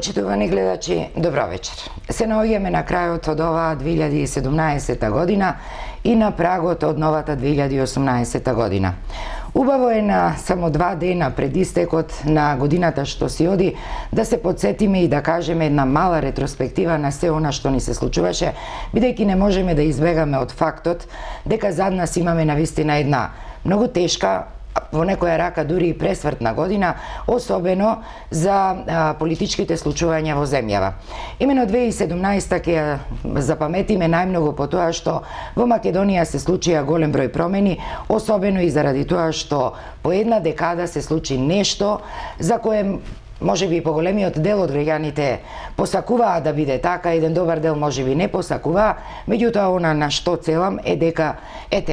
Почитувани гледачи, добро вечер. Се наоѓаме на крајот од оваа 2017 година и на прагот од новата 2018 година. Убаво е на само 2 дена пред истекот на годината што си оди да се подсетиме и да кажеме една мала ретроспектива на се она што ни се случуваше, бидејќи не можеме да избегаме од фактот дека зад нас имаме навистина една многу тешка, во некоја рака дури и пресвртна година, особено за политичките случувања во земјава. Имено 2017 ќе ја запаметиме најмногу по тоа што во Македонија се случија голем број промени, особено и заради тоа што по една декада се случи нешто за кое можеби и поголемиот дел од граѓаните посакуваа да биде така, еден добар дел можеби не посакуваа, меѓутоа она на што целам е дека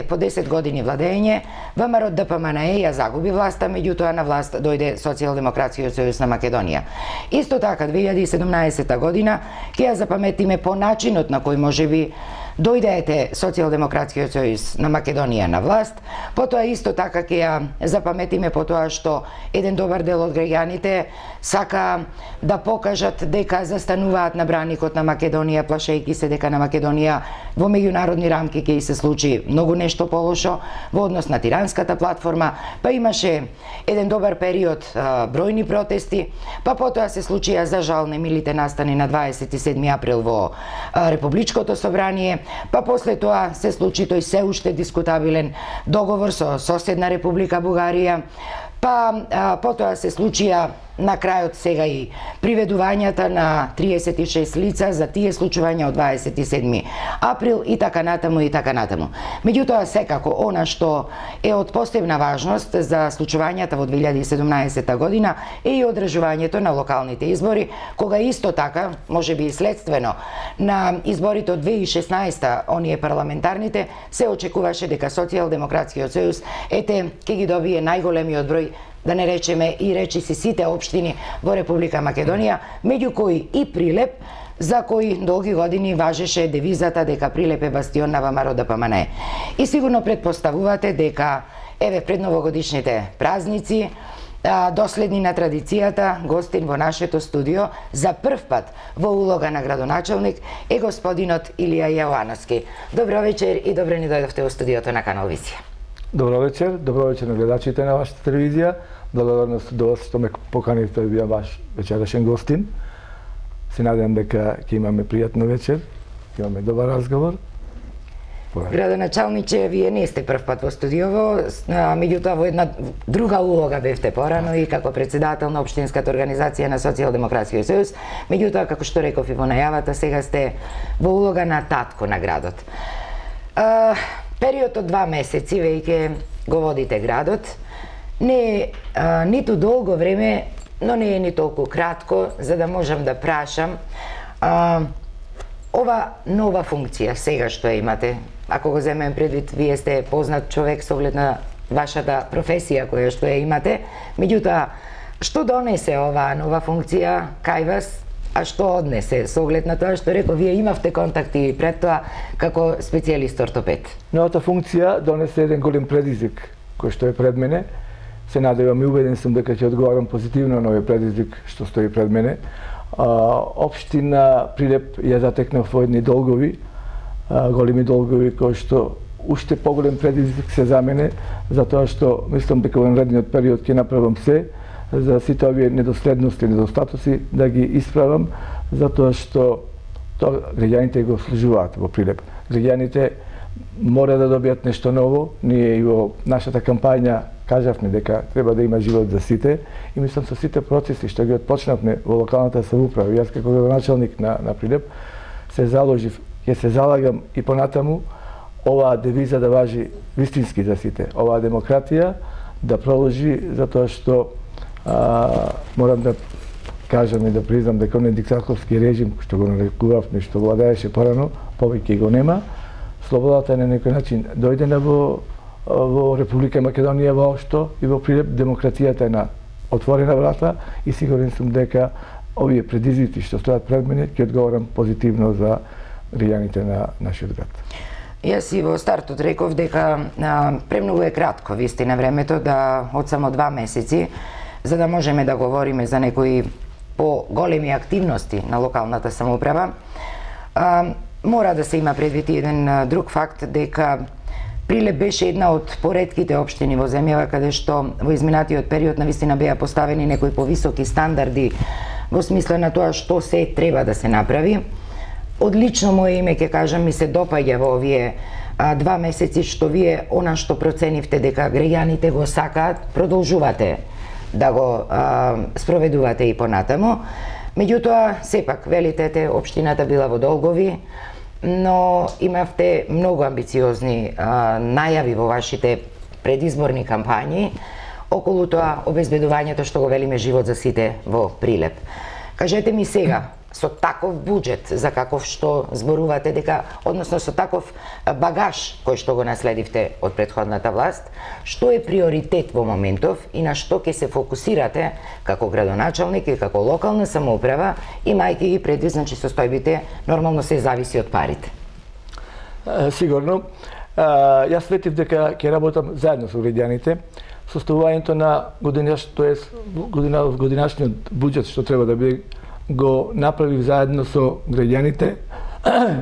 по 10 години владење ВМРО ДПМНЕ ја загуби власта, меѓутоа на власт дојде Социјалдемократскиот сојуз на Македонија. Исто така 2017 година ќе ја запаметиме по начинот на кој можеби дојде Социјалдемократскиот сојуз на Македонија на власт, потоа исто така ќе ја запаметиме по тоа што еден добар дел од граѓаните сака да покажат дека застануваат на браникот на Македонија, плашејќи се дека на Македонија во меѓународни рамки ќе се случи многу нешто полошо во однос на тиранската платформа, па имаше еден добар период бројни протести, па потоа се случија за жал немилите настани на 27 април во Републичкото собрание, па после тоа се случи тој се уште дискутабилен договор со соседна Република Бугарија, па потоа се случија на крајот сега и приведувањата на 36 лица за тие случувања од 27 април и така натаму и така натаму. Меѓутоа секако она што е од посебна важност за случувањата во 2017 година е и одржувањето на локалните избори, кога исто така, можеби и следствено на изборите од 2016, оние парламентарните, се очекуваше дека Социјалдемократскиот сојуз ќе ги добие најголемиот број, да не речеме и речиси сите општини во Република Македонија, меѓу кои и Прилеп, за кој долги години важеше девизата дека Прилеп е бастион на ВМРО ДПМНЕ. И сигурно предпоставувате дека пред новогодишните празници, доследни на традицијата, гостин во нашето студио за прв пат во улога на градоначалник е господинот Илија Јовановски. Добро вечер и добро ни дојдовте во студиото на Канал Визија. Добро вечер на гледачите на вашата телевизија. Благодарност до вас што ме поканивте да бидам ваш вечерашен гостин. Се надевам дека ќе имаме пријатна вечер, ќе имаме добар разговор. Градоначалниче, вие не сте прв пат во студиово, меѓутоа во една друга улога бевте порано и како председател на општинската организација на Социјалдемократскиот сојуз, меѓутоа како што реков и во најавата, сега сте во улога на татко на градот. Период од 2 месеци веќе го водите градот. Не е ниту долго време, но не е ни толку кратко, за да можам да прашам ова нова функција сега што ја имате. Ако го земем предвид, вие сте познат човек со оглед на вашата професија која што ја имате, меѓутоа што донесе оваа нова функција кај вас? А што однесе, со оглед на тоа што реков, вие имавте контакти пред тоа како специјалист ортопед? Новата функција донесе еден голем предизвик кој што е пред мене. Се надевам и убеден сум дека ќе одговарам позитивно на овој предизвик што стои пред мене. Општина Прилеп ја затекнав во едни долгови, големи долгови кои што уште поголем предизвик се за мене, затоа што мислам дека во наредниот период ќе направам се за сите овие недоследности, недостатоци да ги исправам, затоа што граѓаните го служуваат во Прилеп. Граѓаните мора да добијат нешто ново. Ние и во нашата кампања кажавме дека треба да има живот за сите и мислам со сите процеси што ги отпочнавме во локалната самоуправа. Јас како градоначалник на Прилеп се заложив, ќе се залагам и понатаму оваа девиза да важи вистински за сите. Оваа демократија да продолжи, затоа што морам да кажам и да признам дека оној диктаторски режим што го нарекувавме, што владееше порано, повеќе го нема. Слободата на некој начин дојде во Република Македонија воопшто и во Прилеп. Демократијата е на отворена врата и сигурен сум дека овие предизвици што стојат пред мене ќе одговорам позитивно за граѓаните на нашиот град. Јас и во стартот реков дека премногу е кратко вистина времето, да од само 2 месеци, за да можеме да говориме за некои по големи активности на локалната самоуправа, мора да се има предвид еден друг факт, дека Прилеп беше една од поредките општини во земјава каде што во изминатиот период навистина беа поставени некои повисоки стандарди во смисла на тоа што се треба да се направи. Одлично мое име ќе кажам, ми се допаѓа во овие 2 месеци што вие она што проценивте дека граѓаните го сакаат, продолжувате да го спроведувате и понатаму. Меѓутоа, сепак, велите, општината била во долгови, но имавте многу амбициозни најави во вашите предизборни кампањи околу тоа обезбедувањето што го велиме живот за сите во Прилеп. Кажете ми сега, со таков буџет за каков што зборувате дека, односно со таков багаж кој што го наследивте од претходната власт, што е приоритет во моментов и на што ќе се фокусирате како градоначалник и како локална самоуправа, имајќи ги предвид, значи состојбите нормално се зависи од парите? Сигурно. Јас светив дека ќе работам заедно со граѓаните. Составувањето на годинашниот буџет што треба да биде го направив заедно со граѓаните.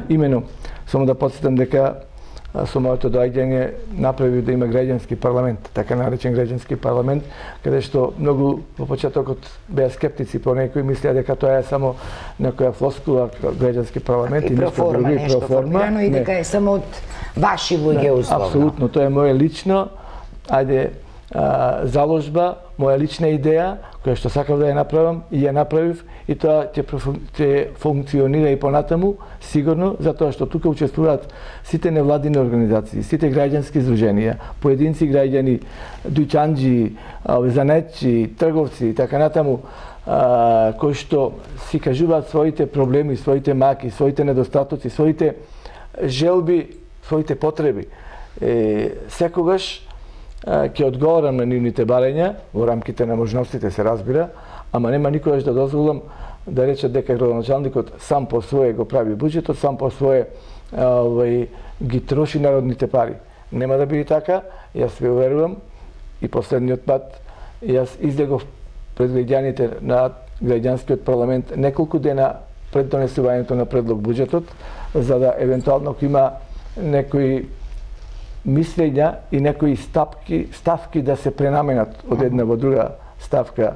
Имено, само да подсетам дека со моето доаѓање направив да има граѓански парламент, така наречен граѓански парламент, каде што многу во почетокот беа скептици, по некои мислеа дека тоа е само некоја флоскула граѓански парламент и нешто друго, и проформа, и дека е само од ваши луѓе условно. Апсолутно, тоа е моја лично, заложба, моја лична идеја, која што сакав да ја направам и ја направив, и тоа ќе функционира и понатаму, сигурно, затоа што тука учествуваат сите невладини организации, сите граѓански издруженија, поединци граѓани, дуќанџи, занетчи, трговци и така натаму, кои што си кажуваат своите проблеми, своите маки, своите недостатоци, своите желби, своите потреби. Секогаш ќе одговорам на нивните барања, во рамките на можностите се разбира, ама нема никогаш да дозволам да речат дека градоначалникот сам по свое го прави буџетот, сам по свое ги троши народните пари. Нема да биде така, јас ве уверувам, и последниот пат јас излегов пред граѓаните на граѓанскиот парламент неколку дена пред донесувањето на предлог буџетот, за да евентуално ако има некои мислења и некои ставки да се пренаменат од една во друга ставка.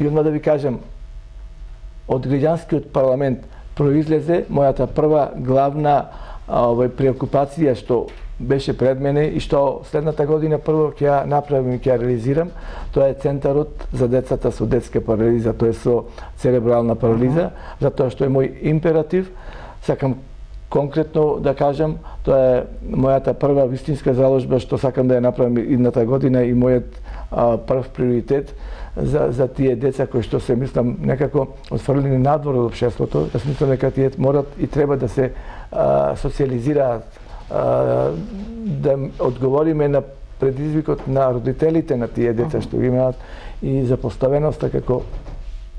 И одма да ви кажам, од граѓанскиот парламент произлезе мојата прва главна преокупација што беше пред мене и што следната година прво ќе ја направим и ќе ја реализирам. Тоа е центарот за децата со детска парализа, тоа е со церебрална парализа, затоа што е мој императив. Сакам конкретно да кажам, тоа е мојата прва вистинска заложба што сакам да ја направам идната година и мојот прв приоритет за тие деца кои што се мислам некако отфрлени надвор од општеството. Јас мислам дека тие морат и треба да се социализираат, да одговориме на предизвикот на родителите на тие деца што имаат и за поставеноста како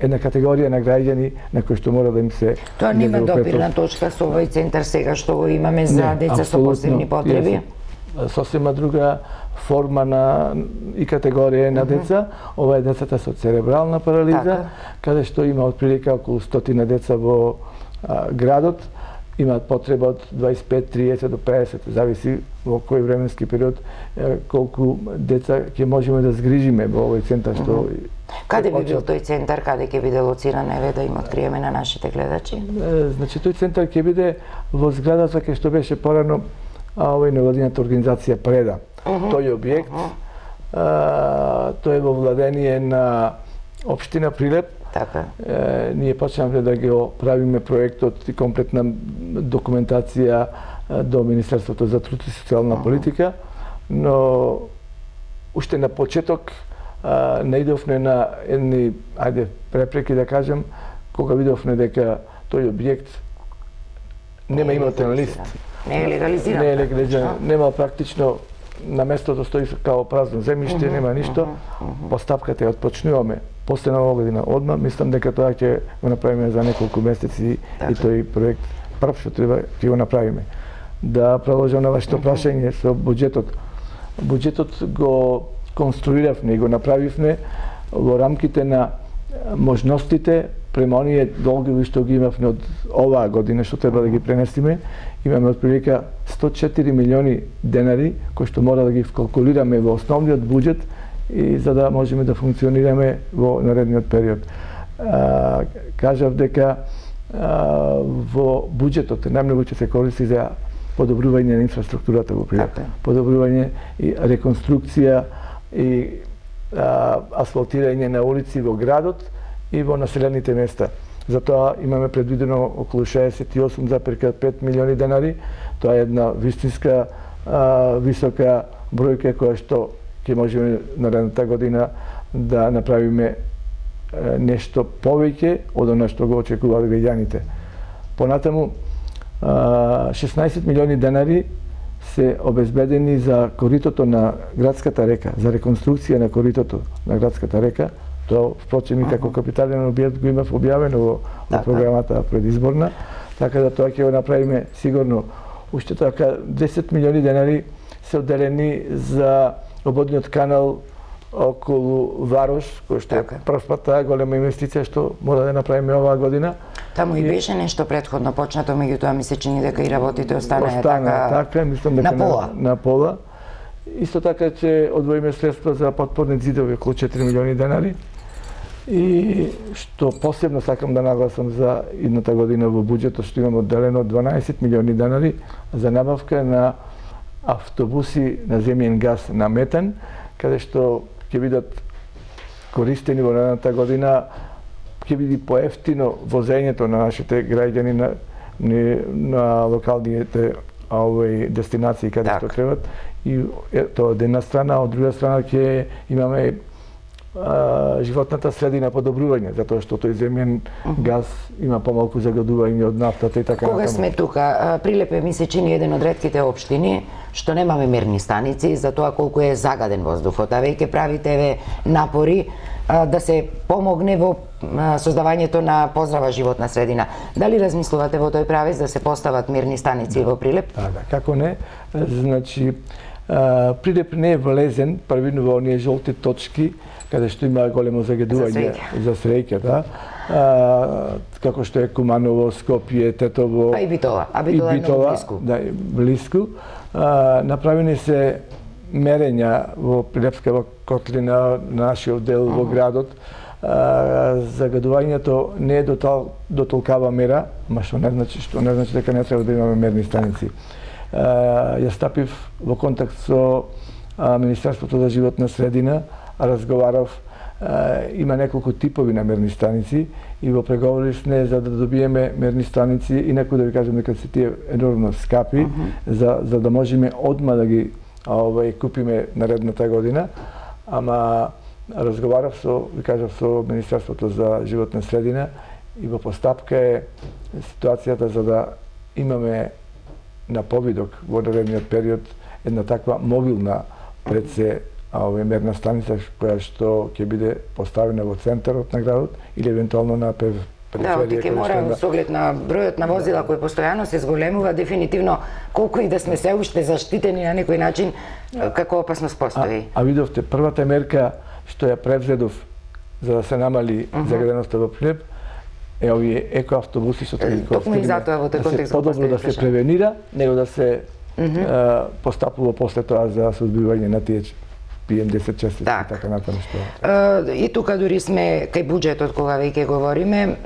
една категорија на граѓани на кои што мора да им се... Тоа нема допирна точка со овој центар сега што го имаме за деца со посебни потреби? Сосема друга форма и категорија на деца. Ова е децата со церебрална парализа, каде што има отприлика околу 100 деца во градот, имаат потреба од 25, 30 до 50, зависи во кој временски период, колку деца ќе можеме да згрижиме во овој центар што... Каде би бил тој центар, каде ќе биде лоциран, еве да им откриеме на нашите гледачи? Значи тој центар ќе биде во зградата кај што беше порано невладината организација Преда. Тој објект, тој е во владение на општина Прилеп. Така. Ние почнавме да го правиме проектот и комплетна документација до Министерството за труд и социјална политика, но уште на почеток наидовме на едни, препреки да кажем, кога видовме дека тој објект нема имотен лист. Не е легализиран. Не е легализиран. Нема практично, на местото стои као празно земјиште, нема ништо. Постапката ја отпочнуваме после нова година одма. Мислам дека тоа ќе го направиме за неколку месеци и тој проект прв што треба ќе го направиме. Да продолжам на вашето прашање со буџетот. Буџетот го конструиравме и го направивме во рамките на можностите према оние долгови што ги имавме од оваа година што треба да ги пренесиме, имаме отприлика 104 милиони денари кои што мора да ги вкалкулираме во основниот буџет и за да можеме да функционираме во наредниот период. Кажав дека во буџетот најмногу ќе се користи за подобрување на инфраструктурата во Прилеп, подобрување и реконструкција и асфалтирање на улици во градот и во населените места. Затоа имаме предвидено околу 68,5 милиони денари. Тоа е една вистинска висока бројка која што ќе можеме наредната година да направиме нешто повеќе од она што го очекуваат граѓаните. Понатаму 16 милиони денари се обезбедени за коритото на градската река, за реконструкција на коритото на градската река. Тоа, впрочем, и како капитален објект го имав објавено во програмата предизборна, така да тоа ќе го направиме сигурно. Уште така 10 милиони денари се одделени за ободниот канал околу Варош, кој што е првпата голема инвестиција што мора да направиме оваа година. Таму и беше нешто претходно почнато, меѓутоа ми се чини дека и работите останаа така, мислам дека на пола. На пола. Исто така ќе одвоиме средства за подпорни ѕидови околу 4 милиони денари. И што посебно сакам да нагласам за идната година во буџетот што имаме одделено 12 милиони денари за набавка на автобуси на земјен газ на метан, каде што ќе бидат користени во наредната година, ќе биде поевтино возењето на нашите граѓани на локалните дестинации каде што требат. И тоа од една страна, од друга страна ќе имаме животната средина подобрување, затоа што тој земјен газ има помалку загадување од нафтата и така натаму. Кога сме тука, Прилеп ми се чини еден од ретките општини што немаме мерни станици за тоа колку е загаден воздухот, а веќе правите напори да се помогне во создавањето на поздрава животна средина. Дали размислувате во тој правец да се постават мерни станици во Прилеп? Да, како не. Значи, Прилеп не е влезен првино во оние жолти точки каде што има големо загадување за среќа, да. Како што е Куманово, Скопје, Тетово, и Битола. А Битола е многу близко. Да, близко. Направени се мерења во Прилепска котлина, нашиот дел во градот. Загадувањето не е до толкава мера, ма што не значи дека не треба да имаме мерни станици. Ја стапив во контакт со Министерството за животна средина, разговарав, има неколку типови на мерни станици и во преговори сме за да добиеме мерни станици, инаку да ви кажам дека се тие енормно скапи, за да можеме одма да ги купиме наредната година, ама разговарав со Министерството за животна средина и во постапка е ситуацијата за да имаме на повидок во наредниот период една таква мобилна пред се мерна станица која што ќе биде поставена во центарот на градот или евентуално на периферија. Да, ќе мора со оглед на бројот на возила кои постојано се зголемува, дефинитивно колку и да сме се уште заштитени на некој начин, како опасност постои. А видовте, првата мерка што ја превзедов за да се намали загаденоста во Прилеп е овие екоавтобуси што ги користиме. Подобро да се превенира, него да се постапува после тоа за сузбивање на тие PM10 частици и така натаму што. И тука дури сме кај буџетот кога веќе говориме,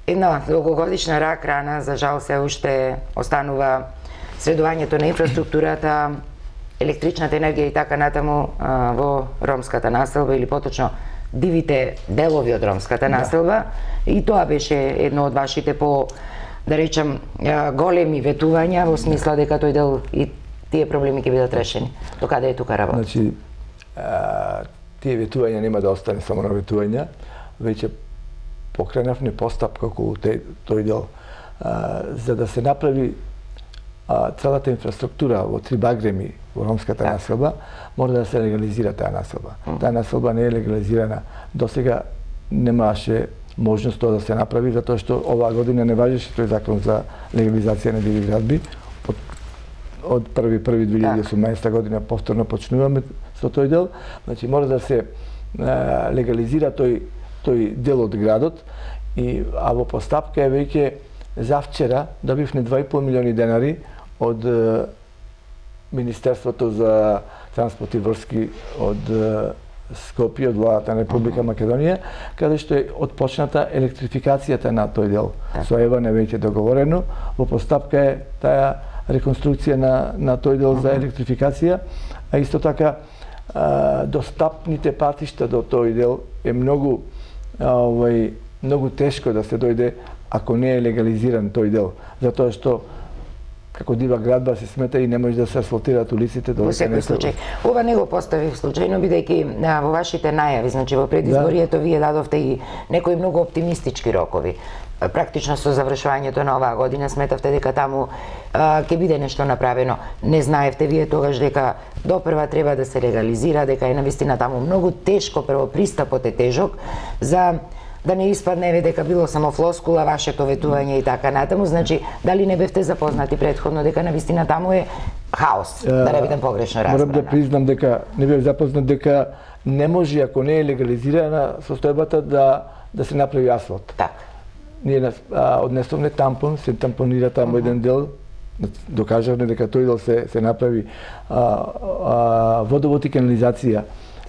една долгогодишна рак рана за жал се уште останува средувањето на инфраструктурата, електричната енергија и така натаму во ромската населба или поточно дивите делови од ромската населба. И тоа беше едно од вашите да речам, големи ветувања во смисла дека тој дел и тие проблеми ќе бидат решени. До каде е тука работа? Значи, тие ветувања нема да остане само на ветувања, веќе покренавме постапка околу тој дел за да се направи целата инфраструктура во три багреми во ромската населба, мора да се легализира таа населба. Таа населба не е легализирана. Досега немаше можност тоа да се направи, затоа што оваа година не важеше тој закон за легализација на диви градби. Од 1.1.2018 година повторно почнуваме со тој дел. Значи, мора да се легализира тој дел од градот, а во постапка е веќе завчера добивме 2,5 милиони денари од Министерството за транспорт и врски од Скопје, од владата на Република Македонија, каде што е отпочната електрификацијата на тој дел. Со ЕВН е веќе договорено, во постапка е таа реконструкција на тој дел за електрификација, а исто така достапните патишта до тој дел е многу тешко да се дојде ако не е легализиран тој дел, затоа што како дива градба се смета и не може да се асфалтираат улиците до во секој случај. Ова не го поставив случајно, бидејќи во вашите најави, значи во предизборието вие дадовте и некои многу оптимистички рокови. Практично со завршувањето на оваа година сметавте дека таму ќе биде нешто направено. Не знаевте вие тогаш дека допрва треба да се легализира, дека е навистина таму многу тешко, прво пристапот е тежок, за да не испадне дека било само флоскула вашето ветување и така натаму. Значи, дали не бевте запознати претходно дека навистина таму е хаос, да не бидам погрешно разбрана? Морам да признам дека не бев запознат дека не може, ако не е легализирана состојбата, да се направи асфалт. Така. Ние однесовме тампон, се тампонира таму еден дел, докажавме дека тој дел се направи водовод и канализација.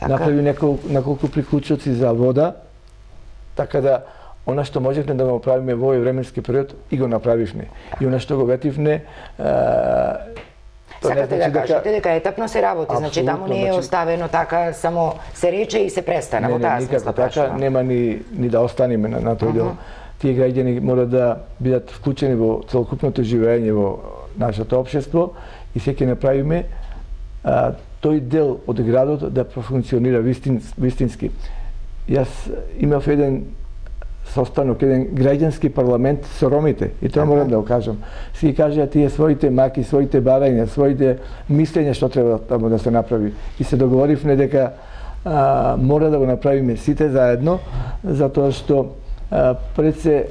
Направи неколку приклучоци за вода, така да она што можевме да го направиме во овој временски период и го направивме. И она што го ветивме сакате да кажете дека етапно се работи, значи таму не е оставено така само се рече и се престана во таа смисла. Така нема ни да останеме на тој дел. Тие граѓани мора да бидат вклучени во целокупното живење во нашето општество и се ќе направиме тој дел од градот да профункционира вистински. Јас имав еден состанок, еден граѓански парламент со ромите, и тоа морам да го кажам. Си кажа тие своите маки, своите барања, своите мислења што треба таму да се направи. И се договоривме дека мора да го направиме сите заедно, затоа што пред се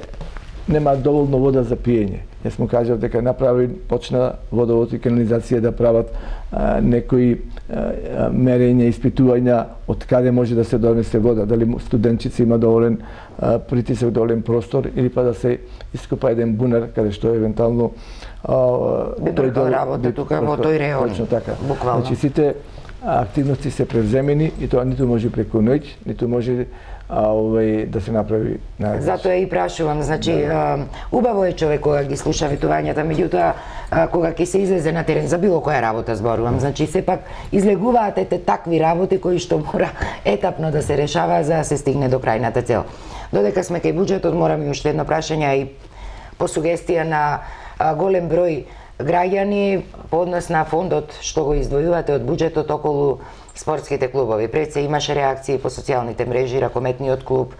нема доволно вода за пиење. Јас му кажав дека почна водовод и канализација да прават некои мерења, испитувања од каде може да се донесе вода, дали студентчици има доволен притисок, доволен простор, или па да се ископа еден бунар каде што евентуално тој дел работа тука во тој реон. Точно така. Буквално. Значи сите активности се превземени и тоа ниту може преку ноќ, ниту може да се направи најдеш. Затоа и прашувам, значи убаво е човек кога ги слуша ветувањата, меѓутоа кога ќе се излезе на терен за било која работа зборувам, значи сепак излегуваат такви работи кои што мора етапно да се решава за да се стигне до крајната цел. Додека сме кај буџетот, морам и уште едно прашање и по сугестија на голем број граѓани по однос на фондот што го издвојувате од буџетот околу спортските клубови. Пред се имаше реакции по социјалните мрежи, ракометниот клуб,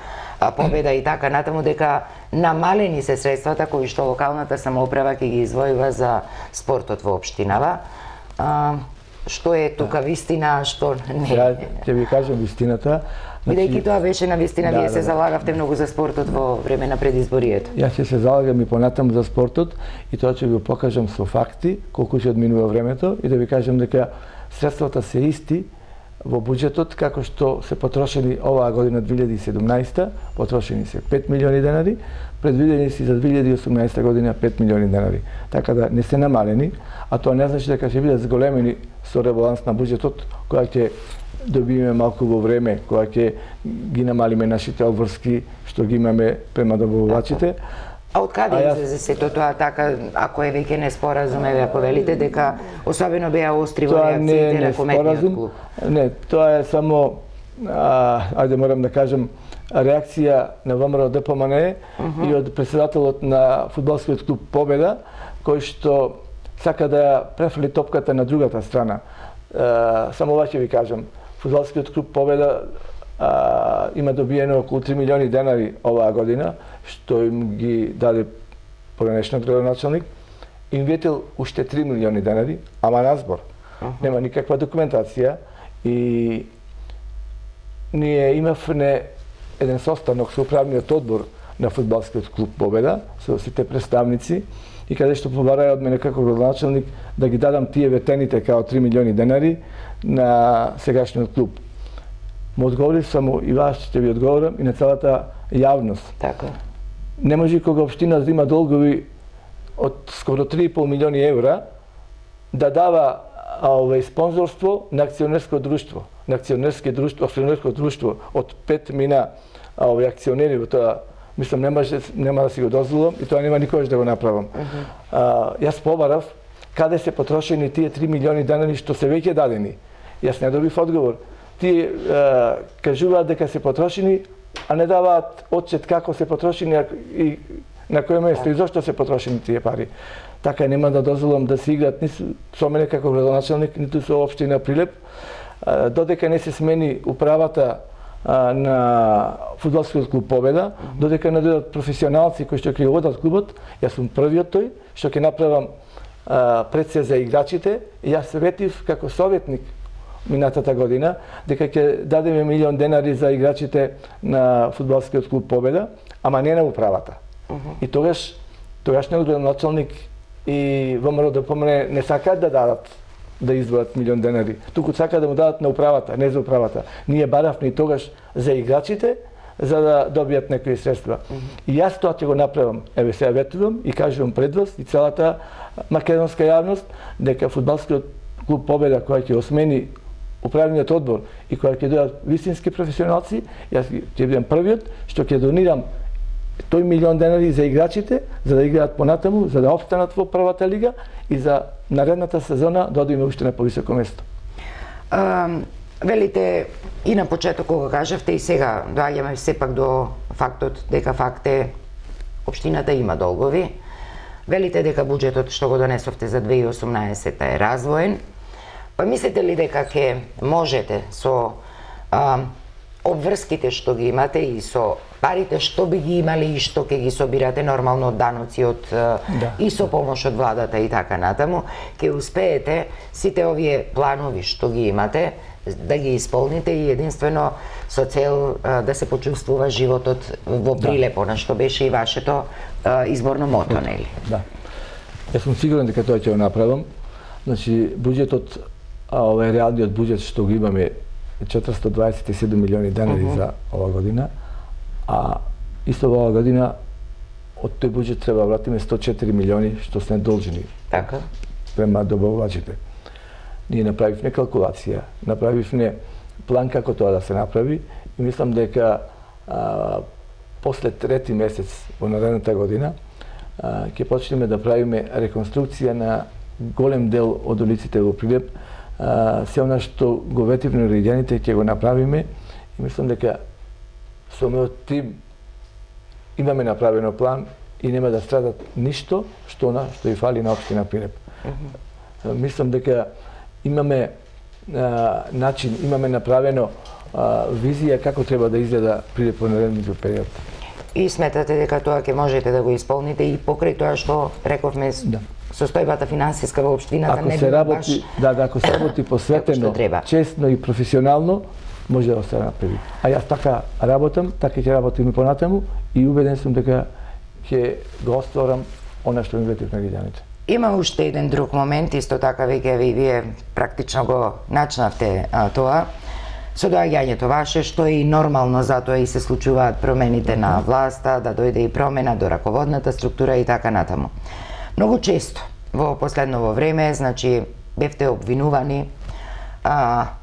Победа и така натаму, дека намалени се средствата кои што локалната самоуправа ќе ги издвојува за спортот во општинава. Што е тука вистина, што не? Ја ќе ви кажам вистината. Бидејќи тоа беше на вистина, вие се залагавте многу за спортот во време на предизборието. Јас ќе се залагам и понатаму за спортот и тоа ќе ви покажам со факти колку ќе одминува времето и да ви кажам дека средствата се исти во буџетот како што се потрошени оваа година 2017, потрошени се 5 милиони денари, предвидени се за 2018 година 5 милиони денари. Така да не се намалени, а тоа не значи дека ќе бидат зголемени со ребаланс на буџетот, која ќе добиеме малку во време, која ќе ги намалиме нашите обврски што ги имаме према добавувачите. А од каде излезе сето тоа така, ако е веќе неспоразум, ако велите дека особено беа остри во реакциите ракометниот клуб? Не, тоа е само, ајде морам да кажам, реакција на ВМРО ДПМН и од председателот на фудбалскиот клуб Победа, кој што сака да ја префрли топката на другата страна. Само ова ќе ви кажам, фудбалскиот клуб Победа има добиено околу 3 милиони денари оваа година, што им ги даде поранешниот градоначалник. Им ветил уште 3 милиони денари, ама на збор. Нема никаква документација и ние имавме еден состанок со управниот одбор на фудбалскиот клуб Победа, со сите представници, и каде што побараа од мене како градоначалник да ги дадам тие ветените као 3 милиони денари на сегашниот клуб. му одговорив само и вас ќе ви одговорам и на целата јавност. Така. Не може кога општина да има долгови од скоро 3,5 милиони евра да дава спонзорство на акционерско друштво. На акционерско друштво од 5 мина акционери, тоа мислам нема да си го дозволам и тоа нема никогаш да го направам. Јас побарав каде се потрошени тие 3 милиони денари што се веќе дадени. Јас не добив одговор. Тие кажуваат дека се потрошени, а не даваат отчет како се потрошени и на кој место и зошто се потрошени тие пари. Така нема да дозволам да се играат ни со мене како градоначалник, ниту со општина Прилеп. Додека не се смени управата на фудбалскиот клуб Победа, додека не дојдат професионалци кои што ќе водат клубот, јас сум првиот тој што ќе направам пред се за играчите и јас ветив како советник минатата година дека ќе дадеме 1 милион денари за играчите на фудбалскиот клуб Победа, ама не на управата. И тогашниот градоначалник и ВМРО ДПМН не сакаат да дадат да издвојат 1 милион денари. Туку сакаат да му дадат на управата, не за управата. Ние баравме и тогаш за играчите за да добијат некои средства. И јас тоа ќе го направам. Еве сега ветувам и кажувам пред вас и целата македонска јавност дека фудбалскиот клуб Победа кој ќе осмени управниот одбор и кој ќе дојдат вистински професионалци, јас ќе бидам првиот што ќе донирам тој 1 милион денари за играчите, за да играат понатаму, за да опстанат во првата лига и за наредната сезона да одиме уште на повисоко место. Велите и на почеток кога кажавте и сега доаѓаме сепак до фактот дека факт е општината има долгови. Велите дека буџетот што го донесовте за 2018 е развоен. Па мислите ли дека ќе можете со обврските што ги имате и со парите што би ги имали и што ќе ги собирате нормално од даноци и со помош од владата и така натаму, ќе успеете сите овие планови што ги имате да ги исполните и единствено со цел да се почувствува животот во Прилеп, на што беше и вашето изборно мото, нели? Да. Јас сум сигурен дека тоа ќе го направам. Значи, буџетот, реалниот буџет што го имаме 427 милиони денари за ова година, а исто ова година од тој буџет треба да вратиме 104 милиони што се должни. Така. Према добавувачите. Ние направивме калкулација, направивме план како тоа да се направи и мислам дека после трети месец во наредната година ќе почнеме да правиме реконструкција на голем дел од улиците во Прилеп. Се она што го ветивме на граѓаните ќе го направиме и мислам дека со мојот тим имаме направено план и нема да страдат ништо што и фали на општина Прилеп. Мислам дека имаме начин, имаме направено визија како треба да изгледа Прилеп во наредниот период. И сметате дека тоа ќе можете да го исполните и покрај тоа што рековме состојбата финансиска во општината не би баш... ако се работи посветено, честно и професионално, може да се направи. А јас така работам, така ќе работим и понатаму и убеден сум дека ќе го остварам она што ми ветив на граѓаните. Има уште еден друг момент, исто така веќе вие практично го начнавте тоа, со доаѓањето ваше, што е и нормално, затоа и се случуваат промените на власта, да дојде и промена до раководната структура и така натаму. Многу често во последново време, значи, бевте обвинувани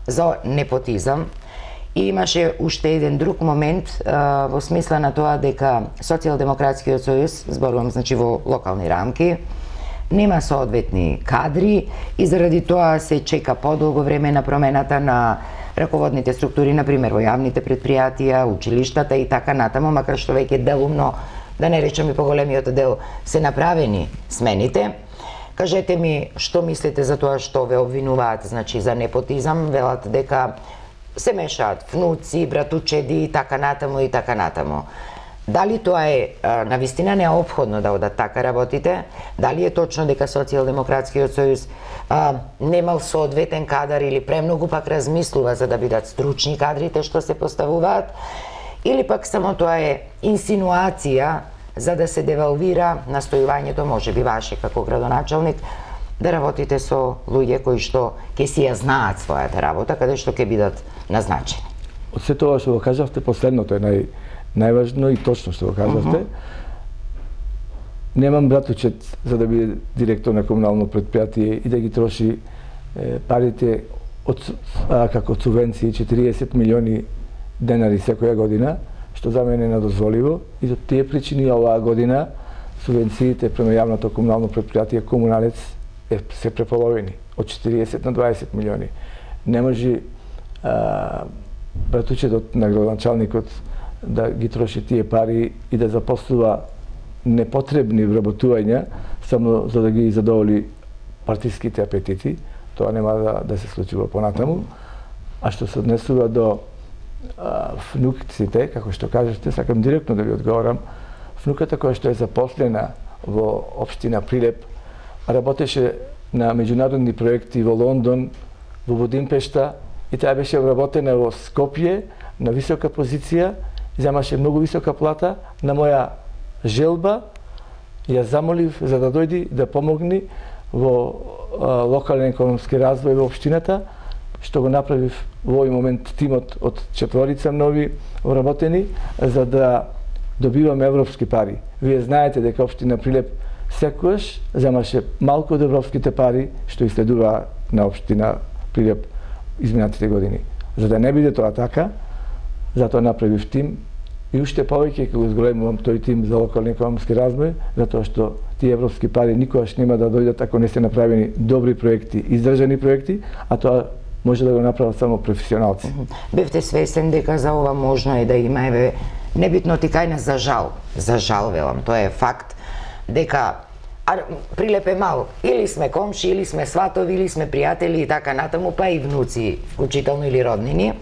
за непотизам и имаше уште еден друг момент во смисла на тоа дека Социјалдемократскиот сојуз, зборувам значи во локални рамки, нема соодветни кадри и заради тоа се чека подолго време на промената на раководните структури, например во јавните предпријатија, училиштата и така натаму, макар што веќе делумно, да не речем и поголемиот дел, се направени смените. Кажете ми што мислите за тоа што ве обвинуваат, значи за непотизам, велат дека се мешаат внуци, братучеди и така натаму и така натаму. Дали тоа е навистина неопходно да одат така работите? Дали е точно дека Социјалдемократскиот сојуз немал соодветен кадар или премногу пак размислува за да бидат стручни кадрите што се поставуваат? Или пак само тоа е инсинуација за да се девалвира настојувањето, можеби ваше како градоначалник, да работите со луѓе кои што ќе си ја знаат својата работа, каде што ќе бидат назначени? од се тоа што го кажавте, последното е најважно и точно што го кажавте. Немам братучет за да биде директор на комунално предпријатие и да ги троши парите како субвенции 40 милиони денари секоја година, што за мене е недозволиво, и за тие причини оваа година субвенциите према јавното комунално предпријатие Комуналец се преполовени од 40 на 20 милиони. Не може братучетот на градоначалникот да ги троши тие пари и да запослува непотребни вработувања само за да ги задоволи партиските апетити. Тоа нема да се случува понатаму. А што се однесува до внуците, како што кажете, сакам директно да ви одговорам. Внуката која што е запослена во општина Прилеп работеше на меѓународни проекти во Лондон, во Будимпешта, и таа беше вработена во Скопје на висока позиција и земаше многу висока плата. На моја желба ја замолив за да дојди да помогни во локален економски развој во општината, што го направив во овој момент тимот од 4 нови вработени за да добиваме европски пари. Вие знаете дека општина Прилеп секогаш земаше малку од европските пари што иследува на општина Прилеп изминатите години. За да не биде тоа така, затоа направив тим и уште повеќе ќе го зголемувам тој тим за локален економски развој, затоа што тие европски пари никогаш нема да дојдат ако не се направени добри проекти, издржани проекти, а тоа може да го направат само професионалци. Бевте свесен дека за ова можно е да има, небитно ти кај нас за жал велам, тоа е факт, дека Прилеп е мал, или сме комши, или сме сватови, или сме пријатели и така натаму, па и внуци, вклучително или роднини,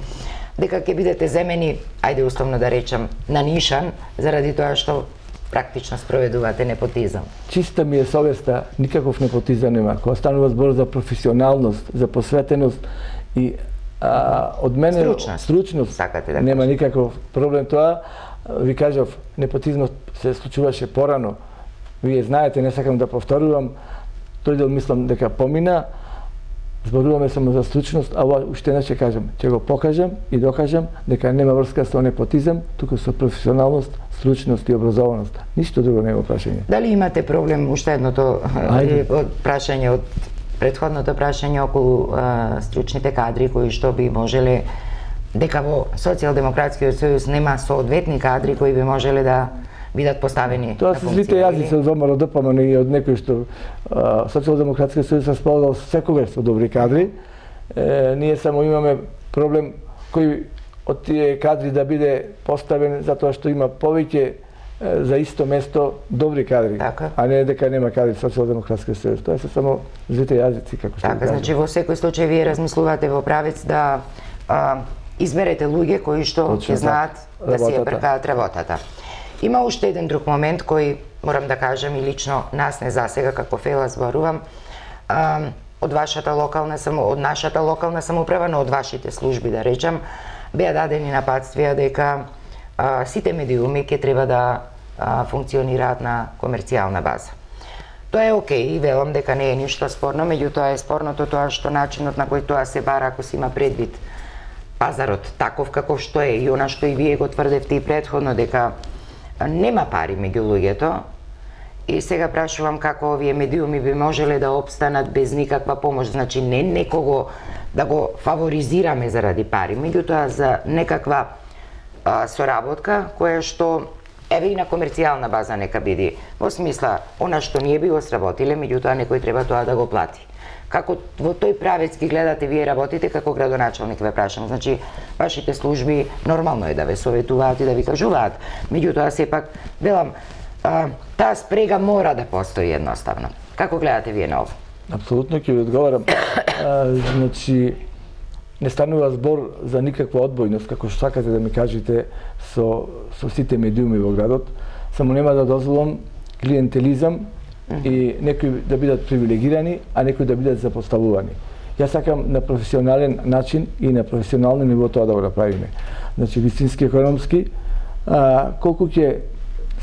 дека ќе бидете земени, ајде условно да речам, на нишан, заради тоа што практично спроведувате непотизам. Чиста ми е совеста, никаков непотизам нема. Кога станува збор за професионалност, за посветеност и од мене стручност, да нема никаков проблем тоа. Ви кажав, непотизмот се случуваше порано. Вие знаете, не сакам да повторувам, тој дел мислам дека помина. Зборуваме само за стручност, а уште не ќе кажам, ќе го покажам и докажам дека нема врска со непотизам, туку со професионалност, стручност и образованост. Ништо друго не е прашање. Дали имате проблем, уште едното прашање од претходното прашање околу стручните кадри кои што би можеле, дека во Социјалдемократскиот сојуз нема соодветни кадри кои би можеле да бидат поставени. Тоа се злите јазици од ВМРО ДПМН и од некои што Социјалдемократскиот сојуз располагал секогаш со добри кадри. Ние само имаме проблем кој од тие кадри да биде поставен затоа што има повеќе за исто место добри кадри, а не дека нема кадри Социјалдемократскиот сојуз. Тоа се само злите јазици, како што така, значи во секој случај вие размислувате во правец да изберете луѓе кои што ќе знаат да си ја прекаат работата. Има уште еден друг момент кој морам да кажам и лично нас не засега како Фела зборувам од нашата локална самоуправа, но од вашите служби да речам, беа дадени напатствија дека сите медиуми ќе треба да функционираат на комерцијална база. Тоа е окей, велам дека не е ништо спорно, меѓутоа е спорното тоа што начинот на кој тоа се бара, ако се има предвид пазарот таков каков што е и она што и вие го тврдевте и претходно дека нема пари меѓу луѓето, и сега прашувам како овие медиуми би можеле да опстанат без никаква помош, значи не некого да го фаворизираме заради пари, меѓутоа за некаква соработка која што еве и на комерцијална база нека биде, во смисла она што ние би го сработиле, меѓутоа некој треба тоа да го плати. Како во тој правец ги гледате вие работите како градоначалник, ве прашам, значи вашите служби нормално е да ве советуваат и да ви кажуваат, меѓутоа сепак велам таа спрега мора да постои едноставно. Како гледате вие на ова? Апсолутно ќе ви одговарам. Значи не станува збор за никаква одбојност, како што сакате да ми кажете со сите медиуми во градот, само нема да дозволам клиентелизам и некои да бидат привилегирани, а некои да бидат запоставувани. Јас сакам на професионален начин и на професионално ниво тоа да го направиме. Значи вистински економски, колку ќе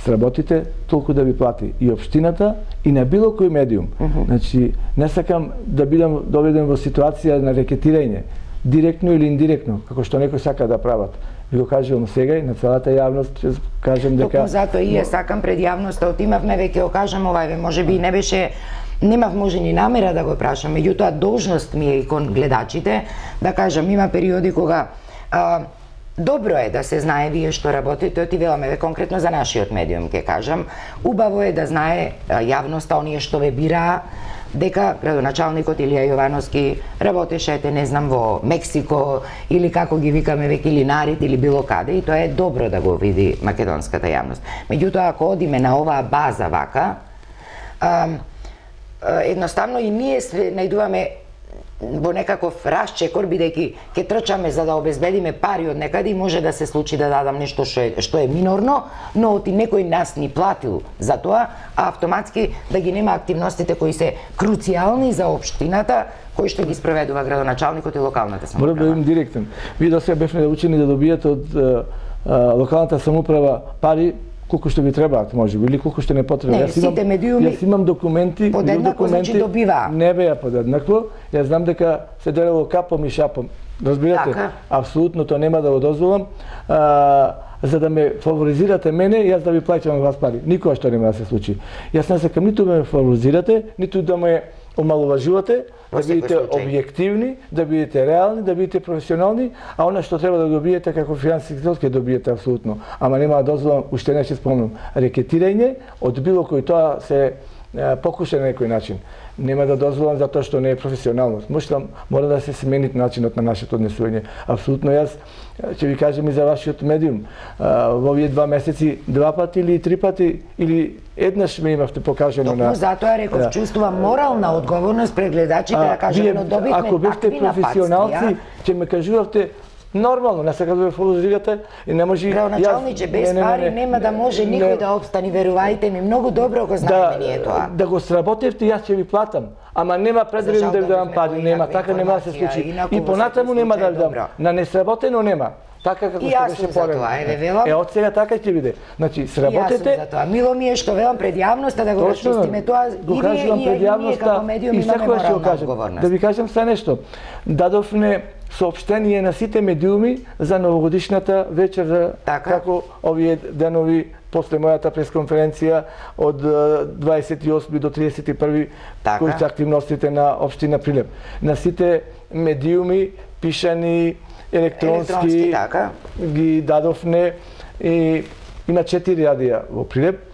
сработите, толку да ви плати и општината и на било кој медиум. Значи не сакам да бидам доведен во ситуација на рекетирање. директно или индиректно, како што некој сака да прават. Ви го кажувам сега и на целата јавност ќе кажам дека Токму затоа и ја сакам пред јавноста, отимавме веќе го кажам овај, можеби не беше, немав може ни намера да го прашам, меѓутоа должност ми е и кон гледачите да кажам, има периоди кога добро е да се знае вие што работите, ти веламе конкретно за нашиот медиум ќе кажам, убаво е да знае јавноста, оние што ве бираа, дека градоначалникот Илија Јовановски работеше, не знам, во Мексико или како ги викаме веќе линарите или било каде, и тоа е добро да го види македонската јавност. Меѓутоа, ако одиме на оваа база вака, едноставно и ние се најдуваме во некаков расчекор, бидејќи ќе трчаме за да обезбедиме пари од некаде и може да се случи да дадам нешто што е минорно, но оти некој нас ни платил за тоа, а автоматски да ги нема активностите кои се круцијални за општината, кои што ги спроведува градоначалникот и локалната самоуправа. Мора да бидам директен. Вие до сега бевме учени да добиете од локалната самоуправа пари колку што ви требаат, можеби, или колку што не потребно. Не, сите медиуми јас имам документи, подеднакво, значи добиваа. Не беа подеднакво. Јас знам дека се делело капом и шапом. Разбирате? Така. Апсолутно тоа нема да го дозволам. За да ме фаворизирате мене, јас да ви плаќам вас пари. Никога што нема да се случи. Јас не сакам ниту да ме фаворизирате, ниту да ме омалуважувате, да бидете објективни, да бидете реални, да бидете професионални, а она што треба да добиете како финансиски дел ќе добиете апсолутно. Ама нема да дозволам, уште не ќе спомнам, рекетирање од било кој тоа се покуша на некој начин. Нема да дозволам затоа што не е професионалност. Мора да се смени начинот на нашето однесување. Апсолутно јас ќе ви кажам и за вашиот медиум. Во овие 2 месеци 2 пати или 3 пати или еднаш ме имавте покажано на... Токму затоа реков, чувствувам морална одговорност пред гледачите да кажам, но добивме ако бевте професионалци, ќе ме кажувавте нормално, не сака да ве фаворизирате и не може... Градоначалниче, без пари нема да може никој да обстани, верувајте ми, многу добро го знаеме ние тоа. Да го сработевте, јас ќе ви платам, ама нема предрен да ви дам пари, нема, така нема да се случи. И понатаму нема да ви дам, на несработено нема. Така како што беше порано. Од сега така ќе биде. Значи, сработете. Јас сум за тоа. Мило ми е што велам пред јавноста да го расчистиме тоа, и ние како медиум имаме морална одговорност. Да ви кажам се нешто. Дадовме соопштение на сите медиуми за новогодишната вечер, како овие денови после мојата пресконференција од 28 до 31 кои се активностите на општина Прилеп. На сите медиуми пишани електронски ги дадовме и има 4 радија во Прилеп.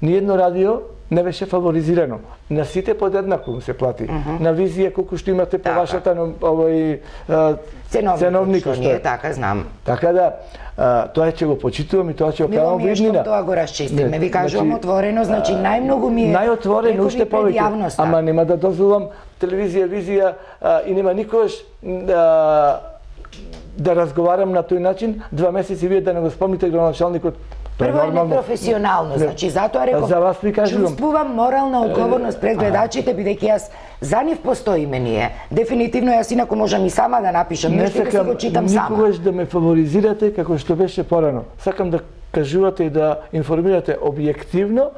Ниедно радио не беше фаворизирано. На сите подеднакво се плати. На визија колку што имате по вашата овој ценовник што е, така знам. Така да тоа ќе го почитувам и тоа ќе го правам виднина. Тоа го расчистиме. Ви кажувам отворено, значи најмногу ми е најотворено уште повеќе. Ама нема да дозволам телевизија, визија и нема никогаш да разговарам на тој начин, 2 месеци вие да не го спомните градоначалникот. Прво е непрофесионално, значи затоа реков, чувствувам морална одговорност пред гледачите, бидејќи јас за нив постоиме ние. Дефинитивно јас инаку можам и сама да напишам, нешто да си го читам сама. Никогаш да ме фаворизирате како што беше порано. Сакам да кажувате и да информирате објективно,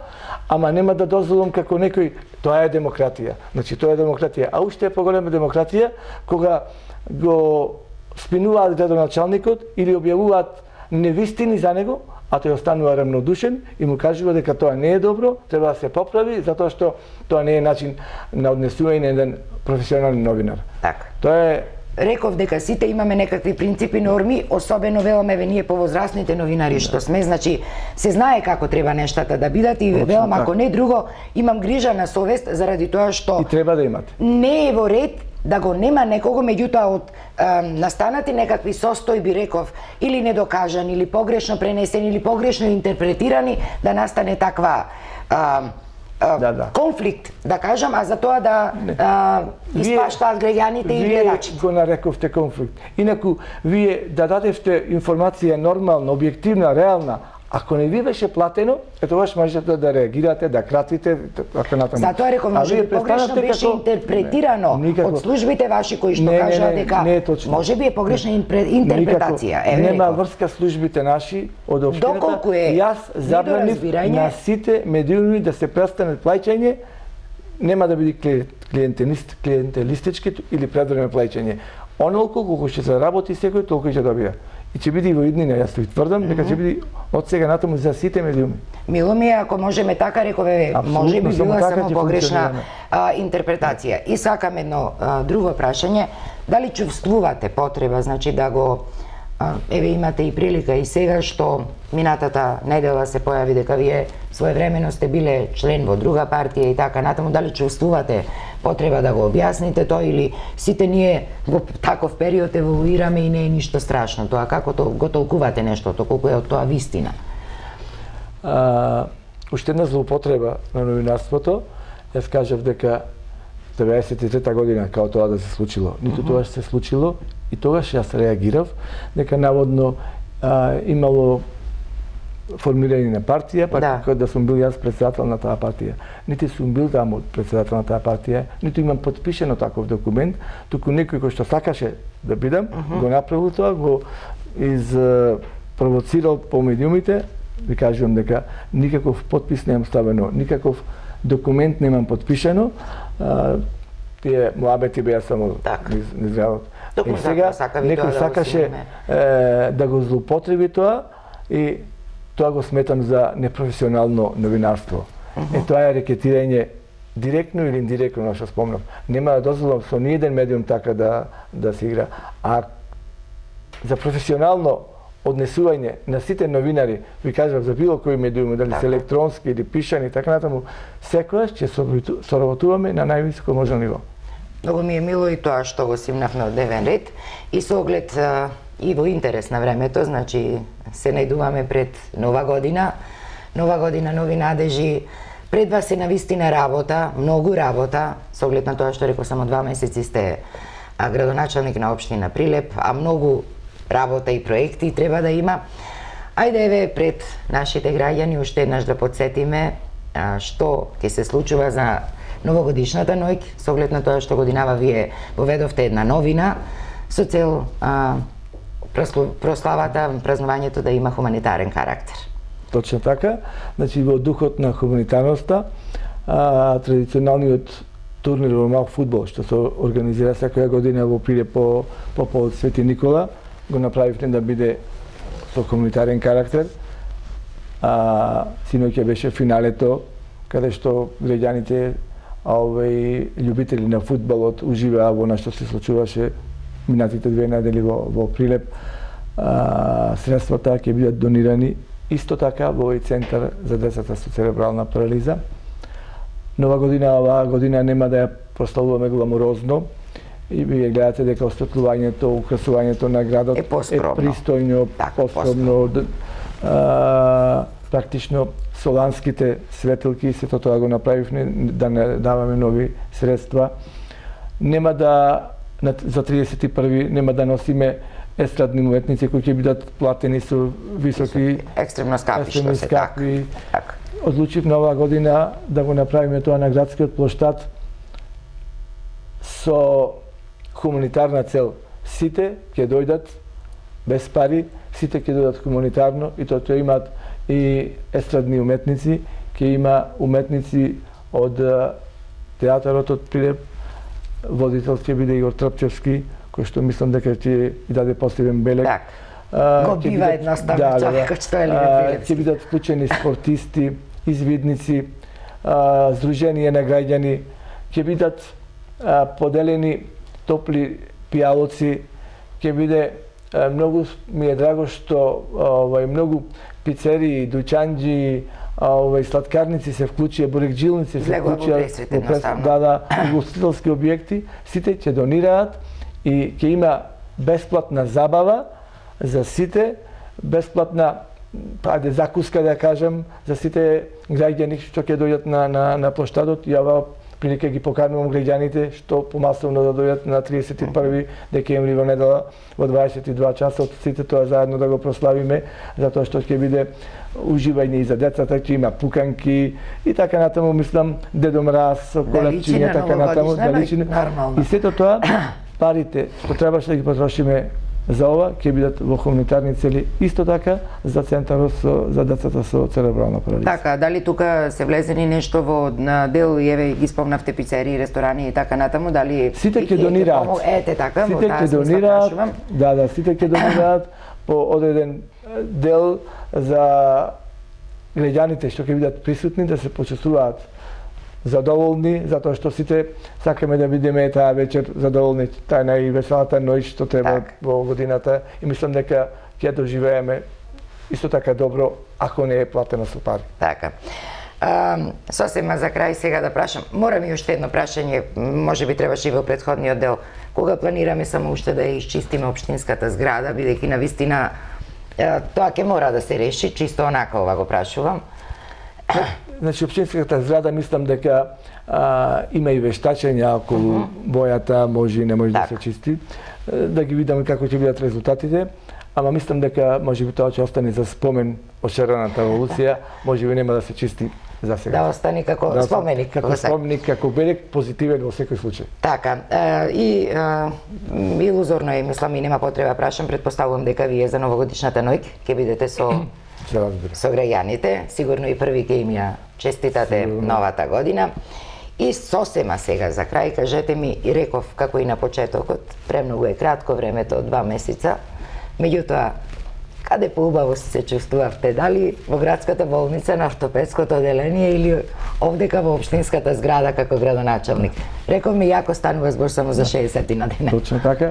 ама нема да дозволам како некој, тоа е демократија. Значи тоа е демократија, а уште е поголема демократија кога го спинуваат градоначалникот или објавуваат невистини за него, а тој останува рамнодушен и му кажува дека тоа не е добро, треба да се поправи, затоа што тоа не е начин на однесување на еден професионален новинар. Така. Тоа е... Реков дека сите имаме некакви принципи, норми, особено веламе ние повозрастните новинари што сме, значи се знае како треба нештата да бидат и велам ако не друго, имам грижа на совест заради тоа што... И треба да имате. Не е во ред да го нема некого, меѓутоа од настанати некакви состојби, реков, или недокажани, или погрешно пренесени, или погрешно интерпретирани, да настане таква конфликт, да кажам, а за тоа да испаштаат граѓаните и гледачите. Вие го нарековте конфликт. Инаку, вие да дадевте информација нормална, објективна, реална, ако не ви беше платено, тогаш можете да реагирате, да кратите, така натаму. Затоа реков, може би погрешно беше интерпретирано од службите ваши кои што кажаа дека може би е погрешна интерпретација. Нема врска службите наши од општината. Јас забранив на сите медиуми да се престанат плаќање, нема да биде клиентелистички или предварено плаќање. онолку колку ќе се работи секој толку ќе добија. И ќе биде и во иднина, јас ви тврдам дека ќе биде од сега натаму за сите медиуми. Мило ми е ако можеме така, рекове, може би била така само погрешна интерпретација. И сакам едно друго прашање, дали чувствувате потреба, значи да го еве имате и прилика и сега што минатата недела се појави дека вие своевремено сте биле член во друга партија и така натаму, дали чувствувате потреба да го објасните тоа или сите ние во таков период еволуираме и не е ништо страшно тоа, како го толкувате нештото, колку е од тоа вистина? Уште една злоупотреба на новинарството, јас кажав дека 93-та година као тоа да се случило, ниту тоа што се случило, и тогаш јас реагирав дека наводно имало формирање на партија, па да сум бил јас председател на таа партија. Нити сум бил таму председател на таа партија, ниту имам подпишено таков документ, туку некој кој што сакаше да бидам, го направил тоа, го изпровоцирал по медиумите, ви кажувам дека никаков подпис немам ставено, никаков документ немам подпишено, тие муабети беа само низ градот. И сега некој сакаше да го злоупотреби тоа и тоа го сметам за непрофесионално новинарство. Тоа е рекетирање директно или индиректно, што спомнав. Нема да дозволам со ниеден медиум така да се игра. А за професионално однесување на сите новинари, ви кажав за било кој медиум, дали се електронски или пишани и така натаму, секојаш ќе соработуваме на највисоко можно ниво. Многу ми е мило и тоа што го симнавме од дневен ред и со оглед и во интерес на времето, значи се најдуваме пред нова година, нови надежи, пред вас е навистина работа, многу работа, со оглед на тоа што реков само 2 месеци сте градоначалник на општина Прилеп, а многу работа и проекти треба да има. Ајде еве пред нашите граѓани уште еднаш да подсетиме што ќе се случува за новогодишната ноќ, со оглед на тоа што годинава вие воведовте една новина со цел прославата, празнувањето да има хуманитарен карактер. Точно така, значи во духот на хуманитарноста, традиционалниот турнир во мал фудбал што се организира секоја година во Прилеп по повод Свети Никола, го направивме да биде со хуманитарен карактер. Синоќа беше финалето каде што граѓаните љубители на фудбалот уживаа во нашто се случуваше минатите 2 недели во Прилеп. Средствата ќе бидат донирани исто така во овој центар за децата со церебрална парализа. Нова година, оваа година нема да ја прославуваме гламурозно и вие гледате дека осветлувањето, украсувањето на градот е пристојно, поскромно, практично соланските светилки, сето тоа го направивме, да не даваме нови средства. Нема да, за 31 нема да носиме естрадни уметници кои ќе бидат платени со високи, екстремно скапи, што се така. Одлучивме оваа година да го направиме тоа на градскиот плоштад со хуманитарна цел. Сите ќе дојдат без пари, сите ќе дојдат хуманитарно и тоа имаат и естрадни уметници, ќе има уметници од театарот од Прилеп, водител ќе биде Игор Трпчевски, кој што мислам дека ќе даде посебен белег. Го бива едноставно човекот што е ли на Прилеп. Ќе бидат вклучени спортисти, извидници, здруженија на граѓани, ќе бидат поделени топли пијалоци, ќе биде многу ми е драго што многу пицерии, дуќанџи, сладкарници се вклучија, бурекджилници се вклучија, угостителски објекти, сите ќе донираат и ќе има бесплатна забава за сите, бесплатна закуска да кажам за сите граѓани што ќе дојдат на плоштадот. Ја прилика ги поканувам граѓаните што помасовно да дојдат на 31 декември во недела во 22 часот, сите тоа заедно да го прославиме, затоа што ќе биде уживање и за децата, ќе има пуканки и така натаму, мислам, Дедо Мраз, колепчиња, така натаму, да личи. И сето тоа, парите што требаше да ги потрошиме за ова ќе бидат во хуманитарни цели, исто така за центарот за децата со церебрална парализа. Така, дали тука се влезени нешто во дел, еве ги спомнавте пицерии, ресторани и така натаму, дали сите ќе донираат. Ете така, сите ќе донираат. Да, сите ќе донираат по одреден дел за граѓаните што ќе бидат присутни да се почувствуваат задоволни, затоа што сите сакаме да видиме таа вечер задоволни, таа највеселата ноќ што треба во годината и мислам дека ќе доживееме исто така добро, ако не е платено со пари. Така. Сосема за крај сега да прашам. Морам и уште едно прашање, можеби требаше и во претходниот дел. Кога планираме само уште да ја исчистиме општинската зграда, бидејќи навистина тоа ќе мора да се реши, чисто онака ова го прашувам. Значи, општинската зграда мислам дека има и вештачења околу бојата, може и не може да се чисти. Да ги видиме како ќе бидат резултатите, ама мислам дека можеби тоа ќе остане за спомен од шарената револуција, можеби нема да се чисти за сега. Да остане како споменик. Како споменик, како белег позитивен во секој случај. Така, и илузорно е, мислам, и нема потреба прашам, предпоставувам дека вие за новогодишната ноќ ќе бидете со граѓаните, сигурно и први ќе им ја честитате новата година. И сосема сега за крај, кажете ми, и реков како и на почетокот, премногу е кратко времето, 2 месеца, меѓутоа, каде поубаво се чувствувавте? Дали во градската болница на ортопедското оделение или овдека во општинската зграда како градоначалник? Реков ми, јако станува збор само за 60 на дена. Точно така.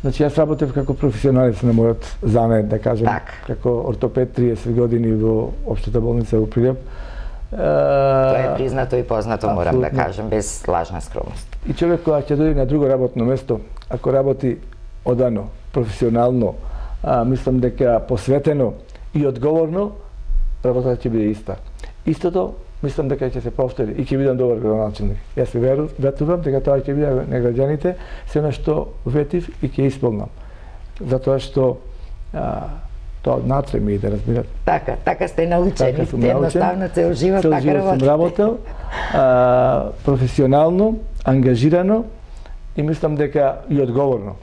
Значи, јас работев како професионалец на мојот занет, да кажем, како ортопед 30 години во општата болница во Прилеп. Тоа е признато и познато, морам да кажем, без лажна скромност. И човек кога ќе дојде на друго работно место, ако работи одано, професионално, мислам дека посветено и одговорно, работата ќе биде иста. Истото, мислам дека ќе се повтори и ќе бидам добар градоначалник. Јас се ветувам дека тоа ќе биде на граѓаните се на што ветив и ќе исполнам. Затоа што тоа однатре ми да разбират. Така сте научени. Едноставно цел живот така работите. Сум работел професионално, ангажирано и мислам дека и одговорно.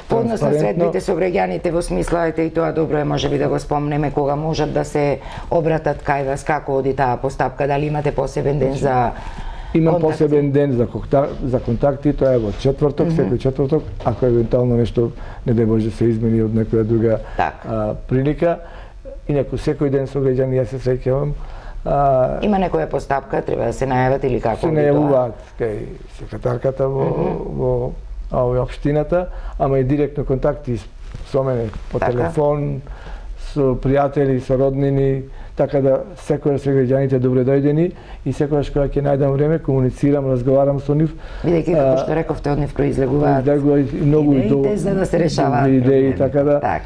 По однос на средбите со граѓаните во смисла, ете и тоа добро е можеби да го спомнеме, кога можат да се обратат кај вас, како оди таа постапка, дали имате посебен ден за Имам посебен ден за контакти, тоа е во четврток, секој четврток, ако евентуално нешто не дај Боже се измени од некоја друга прилика. Инаку секој ден со граѓани јас се среќавам. Има некоја постапка, треба да се најават или како? Се најавуваат кај секретарката во општината, ама и директно контакти со мене по телефон, со пријатели, со роднини, така да секојаш се граѓаните добре дојдени и секојаш кога ќе најдам време, комуницирам, разговарам со нив. Бидејќи како што рековте, од нив произлегуваат многу идеите за да се решаваат идеи, така да.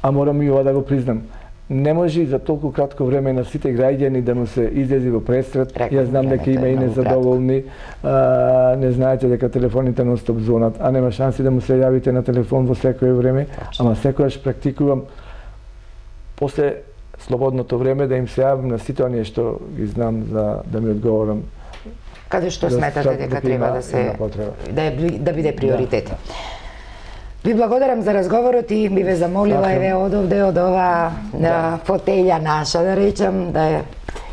А морам и ова да го признам. Не може за толку кратко време на сите граѓани да му се излези во пресред. Јас знам дека има и незадоволни, не знаете дека телефоните нон-стоп звонат, а нема шанси да му се јавите на телефон во секое време, ама секојаш практикувам после слободното време да им се јавам на сите оние што ги знам за да ми одговорам. Каде што сметате дека треба да се да биде приоритет. Ви благодарам за разговорот и би ве замолила еве од овде од ова фотелја наша да речам да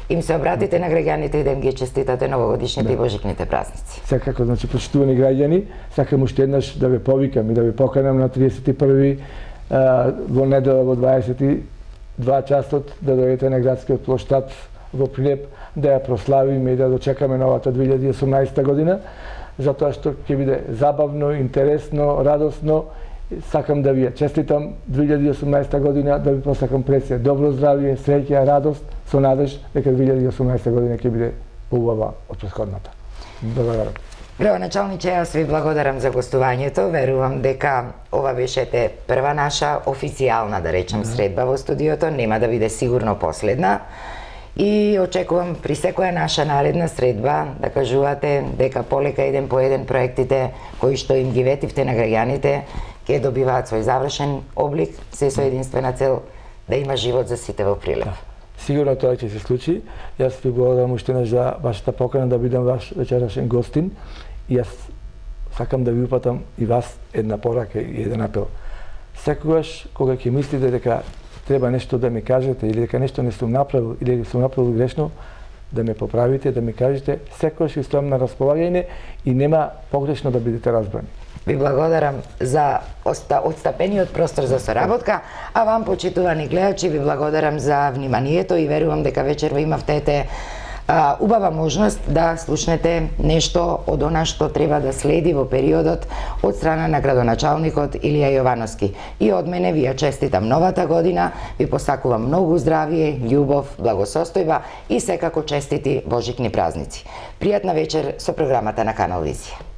им се обратите на граѓаните и да им ги честитате новогодишните и божикните празници. Секако, значи почитувани граѓани, сакам уште еднаш да ве повикам и да ве поканам на 31 во недела во 22 часот да дојдете на градскиот плоштад во Прилеп да ја прославиме и да дочекаме новата 2018 година, затоа што ќе биде забавно, интересно, радосно. Сакам да ви ја честитам 2018 година, да ви посакам пресија добро здравје, среќа, радост, со надеж дека 2018 година ќе биде поубава од претходната. Благодарам. Градоначалниче, јас ви благодарам за гостувањето. Верувам дека ова беше прва наша официјална, да речем, средба во студиото, нема да биде сигурно последна. И очекувам при секоја наша наредна средба да кажувате дека полека еден по еден проектите кои што им ги ветивте на граѓаните ќе добиваат свој завршен облик, се со единствена цел да има живот за сите во Прилеп. Сигурно тоа ќе се случи. Јас ви благодарам уште еднаш за вашата покана да бидам ваш вечерашен гостин. И јас сакам да ви упатам и вас една порака и еден апел. секогаш кога ќе мислите дека треба нешто да ми кажете или дека нешто не сум направил или сум направил грешно, да ме поправите, да ми кажете, секогаш ви стојам на располагање и нема погрешно да бидете разбрани. Ви благодарам за отстапениот простор за соработка, а вам, почитувани гледачи, ви благодарам за вниманието и верувам дека вечерва имавте убава можност да слушнете нешто од она што треба да следи во периодот од страна на градоначалникот Илија Јовановски. И од мене ви ја честитам новата година, ви посакувам многу здравие, љубов, благосостојба и секако честити божикни празници. Пријатна вечер со програмата на Канал Визија.